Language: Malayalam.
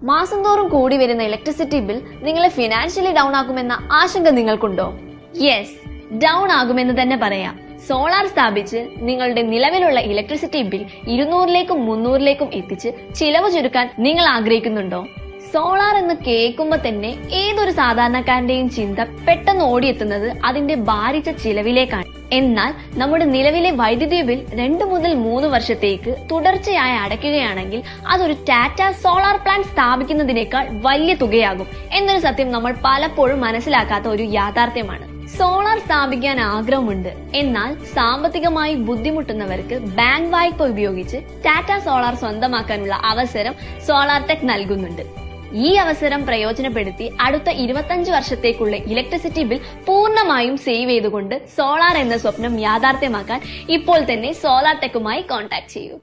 മാസം തോറും കൂടി വരുന്ന ഇലക്ട്രിസിറ്റി ബിൽ നിങ്ങളെ ഫിനാൻഷ്യലി ഡൗൺ ആകുമെന്ന ആശങ്ക നിങ്ങൾക്കുണ്ടോ? യെസ്, ഡൗൺ ആകുമെന്ന് തന്നെ പറയാം. സോളാർ സ്ഥാപിച്ച് നിങ്ങളുടെ നിലവിലുള്ള ഇലക്ട്രിസിറ്റി ബിൽ 200ലേക്കും 300ലേക്കും എത്തിച്ച് ചിലവ് ചുരുക്കാൻ നിങ്ങൾ ആഗ്രഹിക്കുന്നുണ്ടോ? സോളാർ എന്ന് കേൾക്കുമ്പോ തന്നെ ഏതൊരു സാധാരണക്കാരന്റെയും ചിന്ത പെട്ടെന്ന് ഓടിയെത്തുന്നത് അതിന്റെ ഭാരിച്ച ചിലവിലേക്കാണ്. എന്നാൽ നമ്മുടെ നിലവിലെ വൈദ്യുതി ബിൽ 2 മുതൽ 3 വർഷത്തേക്ക് തുടർച്ചയായി അടയ്ക്കുകയാണെങ്കിൽ അതൊരു ടാറ്റ സോളാർ പ്ലാന്റ് സ്ഥാപിക്കുന്നതിനേക്കാൾ വലിയ തുകയാകും എന്നൊരു സത്യം നമ്മൾ പലപ്പോഴും മനസ്സിലാക്കാത്ത ഒരു യാഥാർത്ഥ്യമാണ്. സോളാർ സ്ഥാപിക്കാൻ ആഗ്രഹമുണ്ട്, എന്നാൽ സാമ്പത്തികമായി ബുദ്ധിമുട്ടുന്നവർക്ക് ബാങ്ക് വായ്പ ഉപയോഗിച്ച് ടാറ്റ സോളാർ സ്വന്തമാക്കാനുള്ള അവസരം സോളാർ ടെക് നൽകുന്നുണ്ട്. ഈ അവസരം പ്രയോജനപ്പെടുത്തി അടുത്ത 25 വർഷത്തേക്കുള്ള ഇലക്ട്രിസിറ്റി ബിൽ പൂർണ്ണമായും സേവ് ചെയ്തുകൊണ്ട് സോളാർ എന്ന സ്വപ്നം യാഥാർത്ഥ്യമാക്കാൻ ഇപ്പോൾ തന്നെ സോളാർ ടെക്കുമായി കോൺടാക്ട് ചെയ്യൂ.